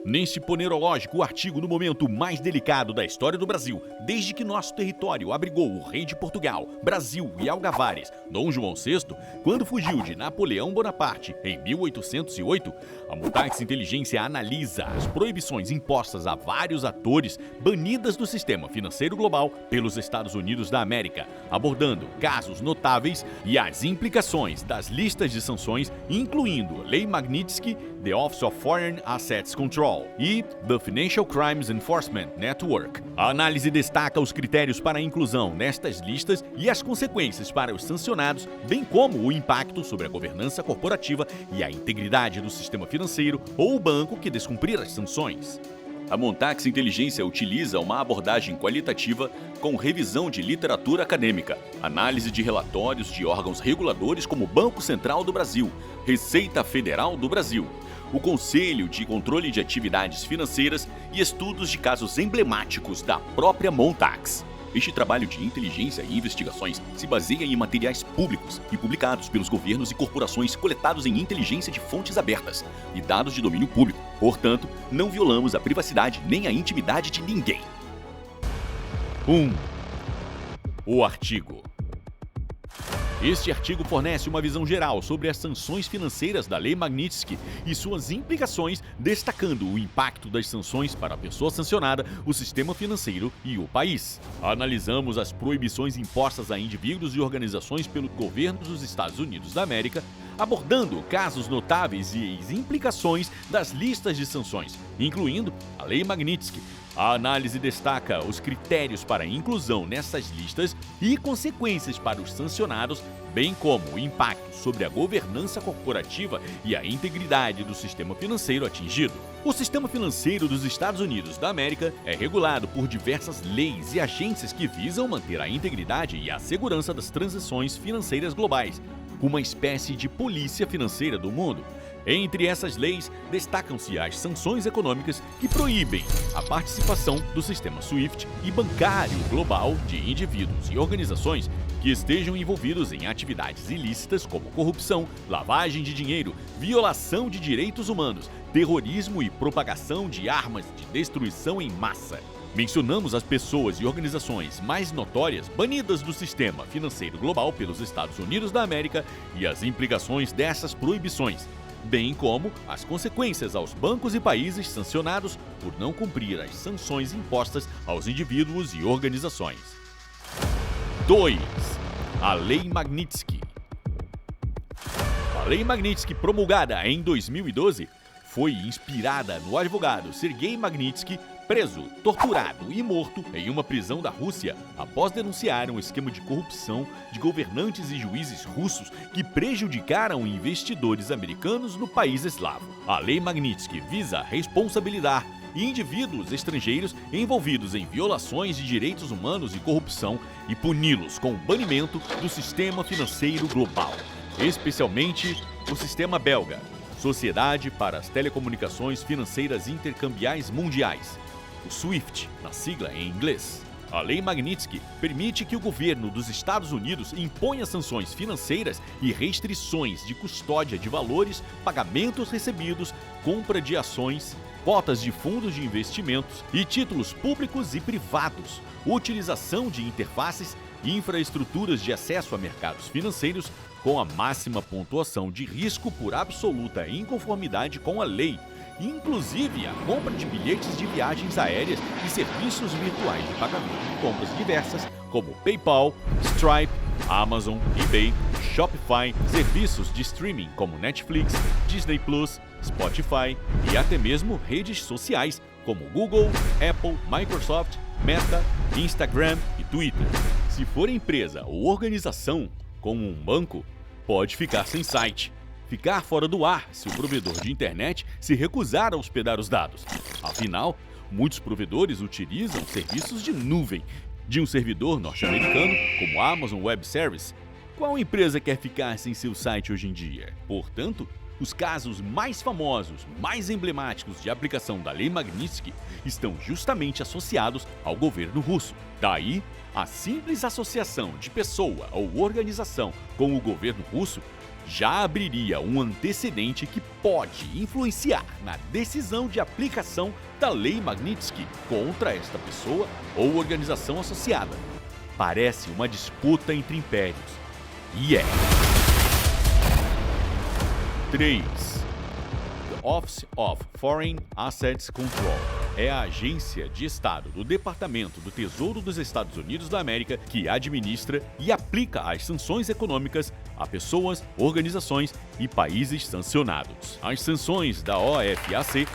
Neste ponerológico artigo no momento mais delicado da história do Brasil, desde que nosso território abrigou o rei de Portugal, Brasil e Algavares, Dom João VI, quando fugiu de Napoleão Bonaparte em 1808, a Montax Inteligência analisa as proibições impostas a vários atores banidas do sistema financeiro global pelos Estados Unidos da América, abordando casos notáveis e as implicações das listas de sanções, incluindo a Lei Magnitsky, The Office of Foreign Assets Control e The Financial Crimes Enforcement Network. A análise destaca os critérios para a inclusão nestas listas e as consequências para os sancionados, bem como o impacto sobre a governança corporativa e a integridade do sistema financeiro ou o banco que descumprir as sanções. A Montax Inteligência utiliza uma abordagem qualitativa com revisão de literatura acadêmica, análise de relatórios de órgãos reguladores como o Banco Central do Brasil, Receita Federal do Brasil, o Conselho de Controle de Atividades Financeiras e estudos de casos emblemáticos da própria Montax. Este trabalho de inteligência e investigações se baseia em materiais públicos e publicados pelos governos e corporações coletados em inteligência de fontes abertas e dados de domínio público. Portanto, não violamos a privacidade nem a intimidade de ninguém. 1. O artigo. Este artigo fornece uma visão geral sobre as sanções financeiras da Lei Magnitsky e suas implicações, destacando o impacto das sanções para a pessoa sancionada, o sistema financeiro e o país. Analisamos as proibições impostas a indivíduos e organizações pelo governo dos Estados Unidos da América, abordando casos notáveis e as implicações das listas de sanções, incluindo a Lei Magnitsky. A análise destaca os critérios para a inclusão nessas listas e consequências para os sancionados, bem como o impacto sobre a governança corporativa e a integridade do sistema financeiro atingido. O sistema financeiro dos Estados Unidos da América é regulado por diversas leis e agências que visam manter a integridade e a segurança das transações financeiras globais, uma espécie de polícia financeira do mundo. Entre essas leis, destacam-se as sanções econômicas que proíbem a participação do sistema SWIFT e bancário global de indivíduos e organizações que estejam envolvidos em atividades ilícitas como corrupção, lavagem de dinheiro, violação de direitos humanos, terrorismo e propagação de armas de destruição em massa. Mencionamos as pessoas e organizações mais notórias banidas do sistema financeiro global pelos Estados Unidos da América e as implicações dessas proibições, bem como as consequências aos bancos e países sancionados por não cumprir as sanções impostas aos indivíduos e organizações. 2. A Lei Magnitsky. A Lei Magnitsky, promulgada em 2012, foi inspirada no advogado Sergei Magnitsky, preso, torturado e morto em uma prisão da Rússia após denunciar um esquema de corrupção de governantes e juízes russos que prejudicaram investidores americanos no país eslavo. A Lei Magnitsky visa responsabilizar indivíduos estrangeiros envolvidos em violações de direitos humanos e corrupção e puni-los com o banimento do sistema financeiro global, especialmente o sistema belga, Sociedade para as Telecomunicações Financeiras Intercambiais Mundiais, o SWIFT, na sigla em inglês. A Lei Magnitsky permite que o governo dos Estados Unidos imponha sanções financeiras e restrições de custódia de valores, pagamentos recebidos, compra de ações, cotas de fundos de investimentos e títulos públicos e privados, utilização de interfaces e infraestruturas de acesso a mercados financeiros com a máxima pontuação de risco por absoluta inconformidade com a lei, inclusive a compra de bilhetes de viagens aéreas e serviços virtuais de pagamento de compras diversas, como PayPal, Stripe, Amazon, eBay, Shopify, serviços de streaming como Netflix, Disney Plus, Spotify e até mesmo redes sociais como Google, Apple, Microsoft, Meta, Instagram e Twitter. Se for empresa ou organização, como um banco, pode ficar sem site, ficar fora do ar se o provedor de internet se recusar a hospedar os dados. Afinal, muitos provedores utilizam serviços de nuvem de um servidor norte-americano como a Amazon Web Services. Qual empresa quer ficar sem seu site hoje em dia? Portanto, os casos mais famosos, mais emblemáticos de aplicação da Lei Magnitsky estão justamente associados ao governo russo. Daí, a simples associação de pessoa ou organização com o governo russo já abriria um antecedente que pode influenciar na decisão de aplicação da Lei Magnitsky contra esta pessoa ou organização associada. Parece uma disputa entre impérios. E é. 3. The Office of Foreign Assets Control é a agência de Estado do Departamento do Tesouro dos Estados Unidos da América que administra e aplica as sanções econômicas a pessoas, organizações e países sancionados. As sanções da OFAC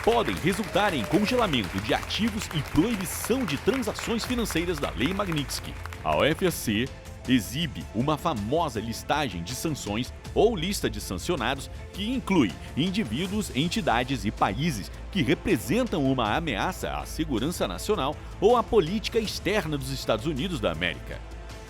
podem resultar em congelamento de ativos e proibição de transações financeiras da Lei Magnitsky. A OFAC exibe uma famosa listagem de sanções ou lista de sancionados que inclui indivíduos, entidades e países que representam uma ameaça à segurança nacional ou à política externa dos Estados Unidos da América.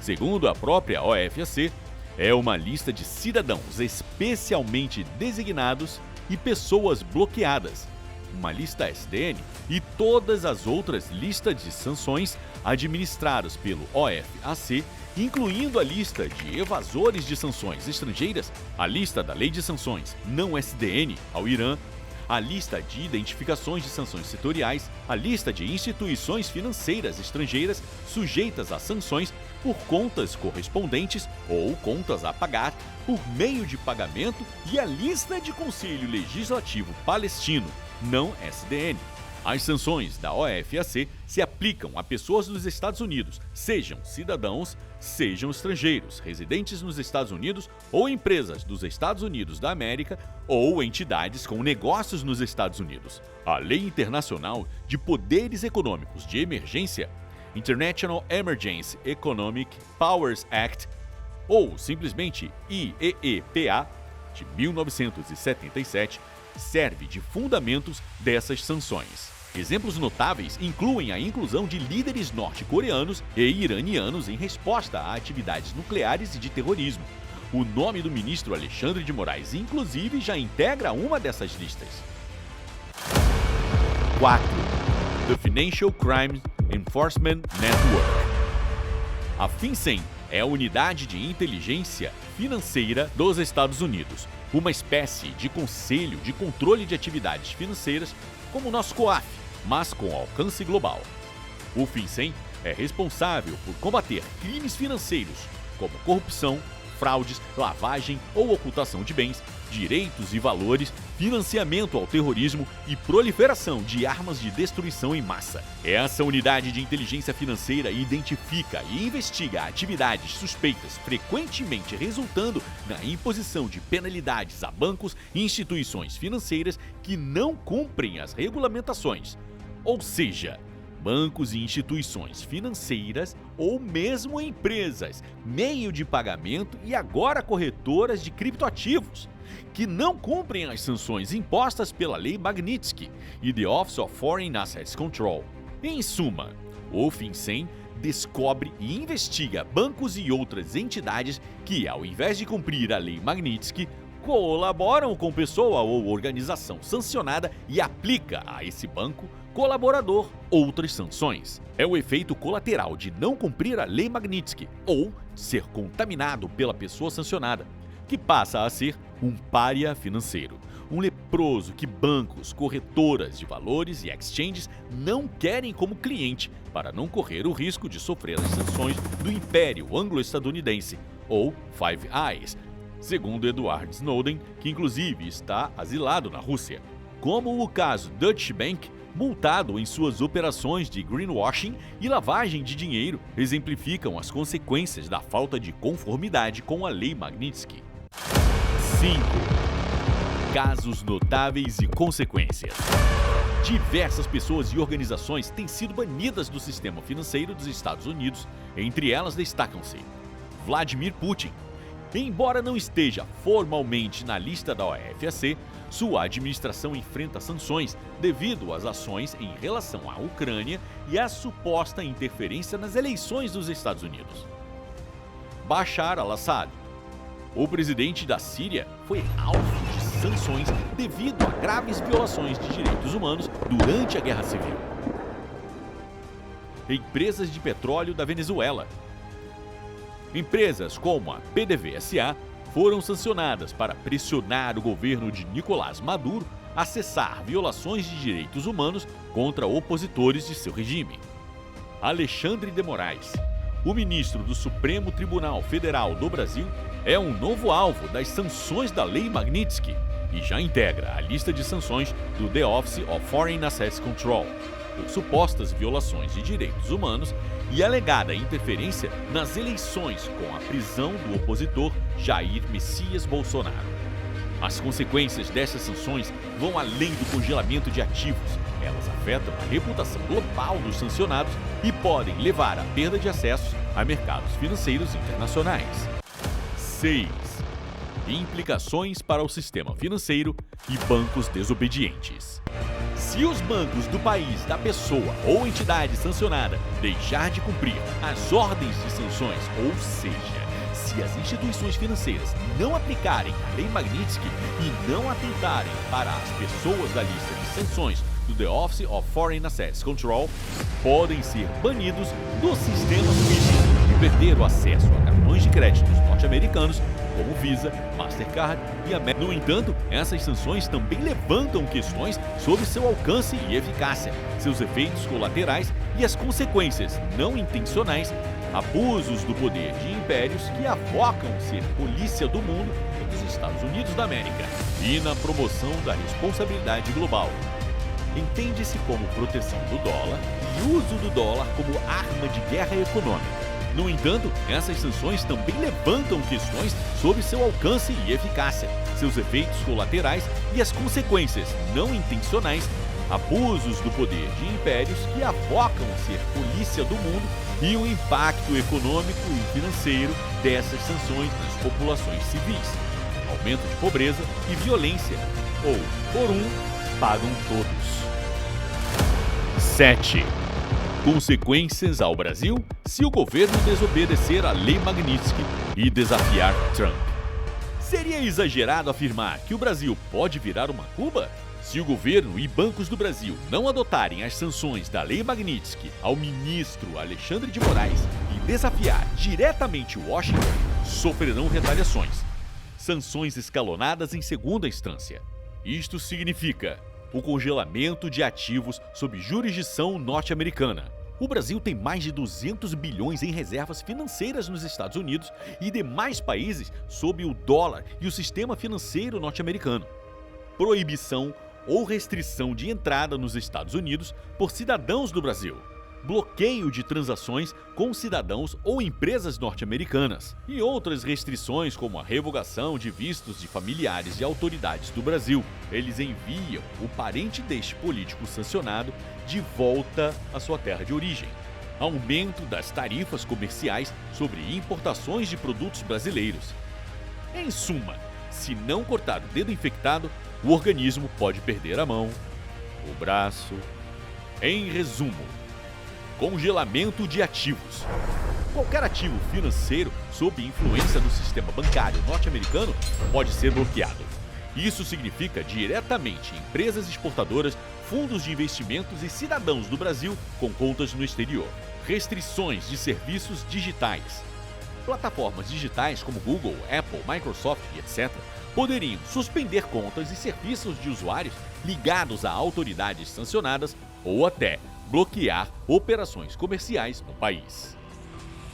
Segundo a própria OFAC, é uma lista de cidadãos especialmente designados e pessoas bloqueadas, uma lista SDN e todas as outras listas de sanções administradas pelo OFAC, incluindo a lista de evasores de sanções estrangeiras, a lista da Lei de Sanções não SDN ao Irã, a lista de identificações de sanções setoriais, a lista de instituições financeiras estrangeiras sujeitas a sanções por contas correspondentes ou contas a pagar por meio de pagamento e a lista de Conselho Legislativo Palestino, não SDN. As sanções da OFAC se aplicam a pessoas dos Estados Unidos, sejam cidadãos, sejam estrangeiros, residentes nos Estados Unidos ou empresas dos Estados Unidos da América ou entidades com negócios nos Estados Unidos. A Lei Internacional de Poderes Econômicos de Emergência, International Emergency Economic Powers Act, ou simplesmente IEEPA, de 1977, serve de fundamentos dessas sanções. Exemplos notáveis incluem a inclusão de líderes norte-coreanos e iranianos em resposta a atividades nucleares e de terrorismo. O nome do ministro Alexandre de Moraes, inclusive, já integra uma dessas listas. 4. The Financial Crime Enforcement Network. A FinCEN é a unidade de inteligência financeira dos Estados Unidos, uma espécie de conselho de controle de atividades financeiras como o nosso COAF, mas com alcance global. O FinCEN é responsável por combater crimes financeiros como corrupção, fraudes, lavagem ou ocultação de bens, direitos e valores, financiamento ao terrorismo e proliferação de armas de destruição em massa. Essa unidade de inteligência financeira identifica e investiga atividades suspeitas, frequentemente resultando na imposição de penalidades a bancos e instituições financeiras que não cumprem as regulamentações. Ou seja, bancos e instituições financeiras ou mesmo empresas, meio de pagamento e agora corretoras de criptoativos, que não cumprem as sanções impostas pela Lei Magnitsky e The Office of Foreign Assets Control. Em suma, o FinCEN descobre e investiga bancos e outras entidades que, ao invés de cumprir a Lei Magnitsky, colaboram com pessoa ou organização sancionada e aplica a esse banco colaborador outras sanções. É o efeito colateral de não cumprir a Lei Magnitsky ou ser contaminado pela pessoa sancionada, que passa a ser um pária financeiro, um leproso que bancos, corretoras de valores e exchanges não querem como cliente para não correr o risco de sofrer as sanções do Império Anglo-Estadunidense, ou Five Eyes, segundo Edward Snowden, que inclusive está asilado na Rússia. Como o caso Deutsche Bank, multado em suas operações de greenwashing e lavagem de dinheiro, exemplificam as consequências da falta de conformidade com a Lei Magnitsky. 5. Casos notáveis e consequências. Diversas pessoas e organizações têm sido banidas do sistema financeiro dos Estados Unidos. Entre elas destacam-se Vladimir Putin. Embora não esteja formalmente na lista da OFAC, sua administração enfrenta sanções devido às ações em relação à Ucrânia e à suposta interferência nas eleições dos Estados Unidos. Bashar al-Assad. O presidente da Síria foi alvo de sanções devido a graves violações de direitos humanos durante a Guerra Civil. Empresas de petróleo da Venezuela. Empresas como a PDVSA, foram sancionadas para pressionar o governo de Nicolás Maduro a cessar violações de direitos humanos contra opositores de seu regime. Alexandre de Moraes, o ministro do Supremo Tribunal Federal do Brasil, é um novo alvo das sanções da Lei Magnitsky e já integra a lista de sanções do The Office of Foreign Assets Control, por supostas violações de direitos humanos e alegada interferência nas eleições com a prisão do opositor Jair Messias Bolsonaro. As consequências dessas sanções vão além do congelamento de ativos. Elas afetam a reputação global dos sancionados e podem levar à perda de acessos a mercados financeiros internacionais. 6. Implicações para o sistema financeiro e bancos desobedientes. Se os bancos do país da pessoa ou entidade sancionada deixar de cumprir as ordens de sanções, ou seja, se as instituições financeiras não aplicarem a Lei Magnitsky e não atentarem para as pessoas da lista de sanções do The Office of Foreign Assets Control, podem ser banidos do sistema SWIFT e perder o acesso a cartões de créditos norte-americanos como Visa, Mastercard e American. No entanto, essas sanções também levantam questões sobre seu alcance e eficácia, seus efeitos colaterais e as consequências não intencionais, abusos do poder de impérios que avocam ser polícia do mundo dos Estados Unidos da América e na promoção da responsabilidade global. Entende-se como proteção do dólar e uso do dólar como arma de guerra econômica. No entanto, essas sanções também levantam questões sobre seu alcance e eficácia, seus efeitos colaterais e as consequências não intencionais, abusos do poder de impérios que avocam ser polícia do mundo e o impacto econômico e financeiro dessas sanções nas populações civis, aumento de pobreza e violência, ou, por um, pagam todos. 7. Consequências ao Brasil se o governo desobedecer à Lei Magnitsky e desafiar Trump. Seria exagerado afirmar que o Brasil pode virar uma Cuba? Se o governo e bancos do Brasil não adotarem as sanções da Lei Magnitsky ao ministro Alexandre de Moraes e desafiar diretamente Washington, sofrerão retaliações. Sanções escalonadas em segunda instância. Isto significa o congelamento de ativos sob jurisdição norte-americana. O Brasil tem mais de 200 bilhões em reservas financeiras nos Estados Unidos e demais países sob o dólar e o sistema financeiro norte-americano. Proibição ou restrição de entrada nos Estados Unidos por cidadãos do Brasil. Bloqueio de transações com cidadãos ou empresas norte-americanas e outras restrições como a revogação de vistos de familiares de autoridades do Brasil. Eles enviam o parente deste político sancionado de volta à sua terra de origem. Aumento das tarifas comerciais sobre importações de produtos brasileiros. Em suma, se não cortar o dedo infectado, o organismo pode perder a mão, o braço. Em resumo, congelamento de ativos. Qualquer ativo financeiro sob influência do sistema bancário norte-americano pode ser bloqueado. Isso significa diretamente empresas exportadoras, fundos de investimentos e cidadãos do Brasil com contas no exterior. Restrições de serviços digitais. Plataformas digitais como Google, Apple, Microsoft e etc. poderiam suspender contas e serviços de usuários ligados a autoridades sancionadas ou até bloquear operações comerciais no país.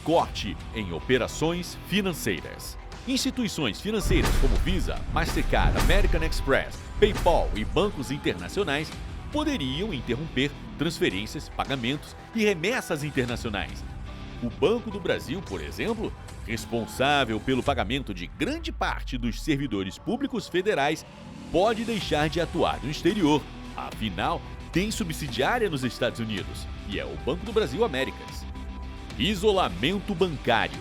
Corte em operações financeiras. Instituições financeiras como Visa, Mastercard, American Express, PayPal e bancos internacionais poderiam interromper transferências, pagamentos e remessas internacionais. O Banco do Brasil, por exemplo, responsável pelo pagamento de grande parte dos servidores públicos federais, pode deixar de atuar no exterior. Afinal, tem subsidiária nos Estados Unidos, e é o Banco do Brasil Américas. Isolamento bancário.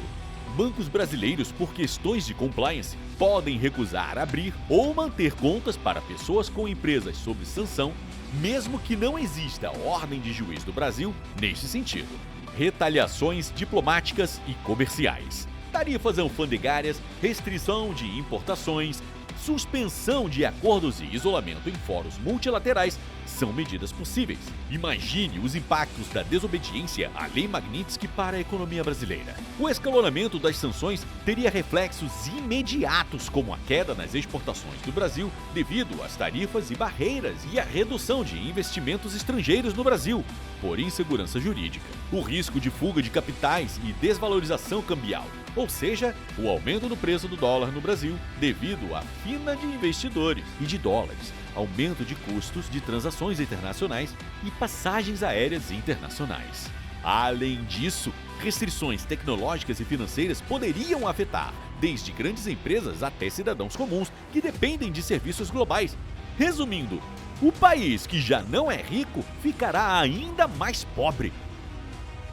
Bancos brasileiros, por questões de compliance, podem recusar abrir ou manter contas para pessoas com empresas sob sanção, mesmo que não exista ordem de juiz do Brasil neste sentido. Retaliações diplomáticas e comerciais. Tarifas alfandegárias, restrição de importações, suspensão de acordos e isolamento em fóruns multilaterais são medidas possíveis. Imagine os impactos da desobediência à Lei Magnitsky para a economia brasileira. O escalonamento das sanções teria reflexos imediatos, como a queda nas exportações do Brasil devido às tarifas e barreiras e a redução de investimentos estrangeiros no Brasil por insegurança jurídica, o risco de fuga de capitais e desvalorização cambial, ou seja, o aumento do preço do dólar no Brasil devido à fina de investidores e de dólares, aumento de custos de transações internacionais e passagens aéreas internacionais. Além disso, restrições tecnológicas e financeiras poderiam afetar desde grandes empresas até cidadãos comuns que dependem de serviços globais. Resumindo, o país que já não é rico ficará ainda mais pobre.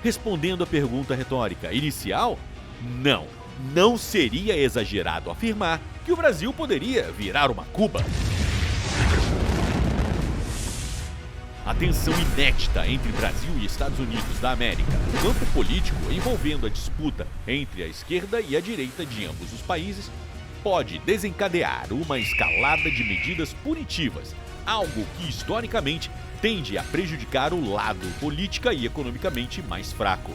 Respondendo à pergunta retórica inicial, não seria exagerado afirmar que o Brasil poderia virar uma Cuba. A tensão inédita entre Brasil e Estados Unidos da América, no campo político envolvendo a disputa entre a esquerda e a direita de ambos os países, pode desencadear uma escalada de medidas punitivas, algo que historicamente tende a prejudicar o lado politica e economicamente mais fraco.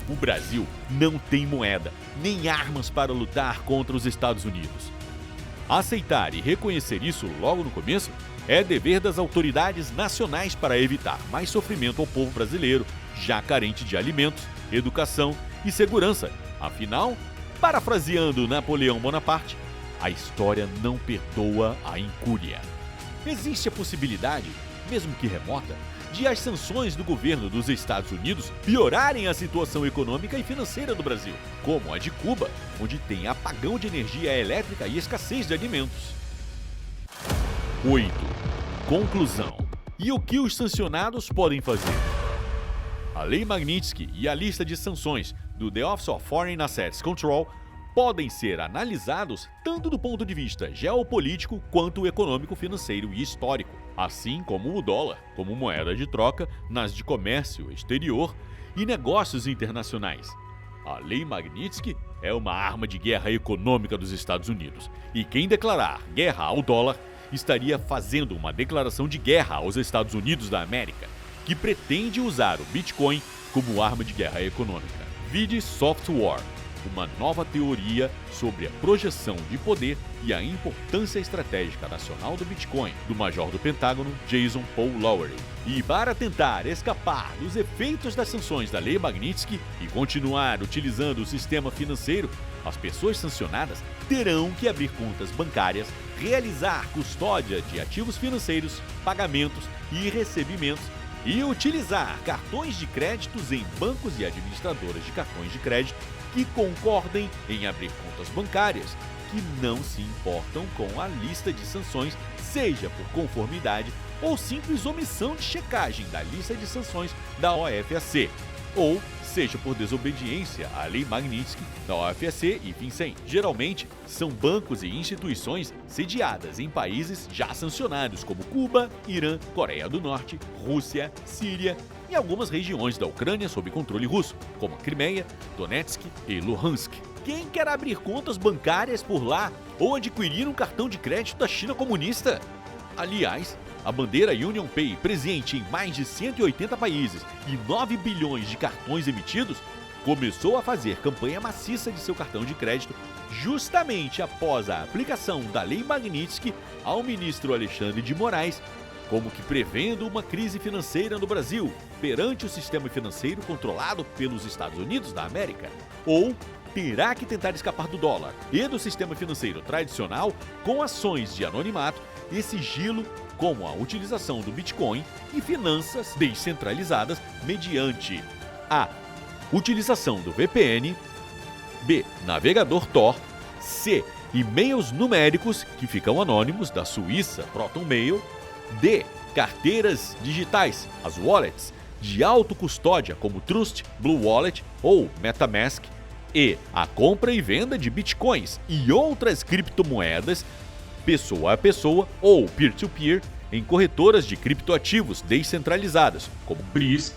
O Brasil não tem moeda, nem armas para lutar contra os Estados Unidos. Aceitar e reconhecer isso logo no começo é dever das autoridades nacionais para evitar mais sofrimento ao povo brasileiro, já carente de alimentos, educação e segurança. Afinal, parafraseando Napoleão Bonaparte, a história não perdoa a incúria. Existe a possibilidade, mesmo que remota, de as sanções do governo dos Estados Unidos piorarem a situação econômica e financeira do Brasil, como a de Cuba, onde tem apagão de energia elétrica e escassez de alimentos. 8. Conclusão. E o que os sancionados podem fazer? A Lei Magnitsky e a lista de sanções do The Office of Foreign Assets Control podem ser analisados tanto do ponto de vista geopolítico quanto econômico, financeiro e histórico, assim como o dólar como moeda de troca nas de comércio exterior e negócios internacionais. A Lei Magnitsky é uma arma de guerra econômica dos Estados Unidos, e quem declarar guerra ao dólar estaria fazendo uma declaração de guerra aos Estados Unidos da América, que pretende usar o Bitcoin como arma de guerra econômica. Vide Soft War, uma nova teoria sobre a projeção de poder e a importância estratégica nacional do Bitcoin, do major do Pentágono, Jason Paul Lowery. E para tentar escapar dos efeitos das sanções da Lei Magnitsky e continuar utilizando o sistema financeiro, as pessoas sancionadas terão que abrir contas bancárias, realizar custódia de ativos financeiros, pagamentos e recebimentos e utilizar cartões de créditos em bancos e administradoras de cartões de crédito que concordem em abrir contas bancárias, que não se importam com a lista de sanções, seja por conformidade ou simples omissão de checagem da lista de sanções da OFAC, ou seja por desobediência à Lei Magnitsky da OFAC e FinCEN. Geralmente, são bancos e instituições sediadas em países já sancionados como Cuba, Irã, Coreia do Norte, Rússia, Síria e algumas regiões da Ucrânia sob controle russo, como Crimeia, Donetsk e Luhansk. Quem quer abrir contas bancárias por lá ou adquirir um cartão de crédito da China comunista? Aliás, a bandeira UnionPay, presente em mais de 180 países e 9 bilhões de cartões emitidos, começou a fazer campanha maciça de seu cartão de crédito justamente após a aplicação da Lei Magnitsky ao ministro Alexandre de Moraes, como que prevendo uma crise financeira no Brasil perante o sistema financeiro controlado pelos Estados Unidos da América, ou terá que tentar escapar do dólar e do sistema financeiro tradicional com ações de anonimato e sigilo, como a utilização do Bitcoin e finanças descentralizadas mediante a utilização do VPN, B. Navegador Tor, C. E-mails numéricos que ficam anônimos da Suíça ProtonMail, D. Carteiras digitais, as wallets, de autocustódia como Trust, Blue Wallet ou MetaMask, e a compra e venda de bitcoins e outras criptomoedas pessoa a pessoa ou peer-to-peer em corretoras de criptoativos descentralizadas, como BRISC.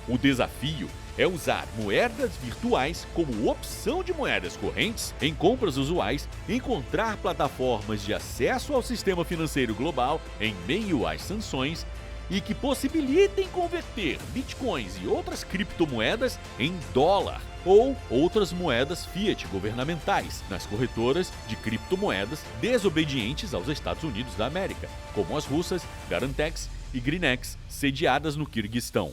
O desafio é usar moedas virtuais como opção de moedas correntes em compras usuais, encontrar plataformas de acesso ao sistema financeiro global em meio às sanções e que possibilitem converter bitcoins e outras criptomoedas em dólar ou outras moedas fiat governamentais nas corretoras de criptomoedas desobedientes aos Estados Unidos da América, como as russas Garantex e Grinex, sediadas no Quirguistão.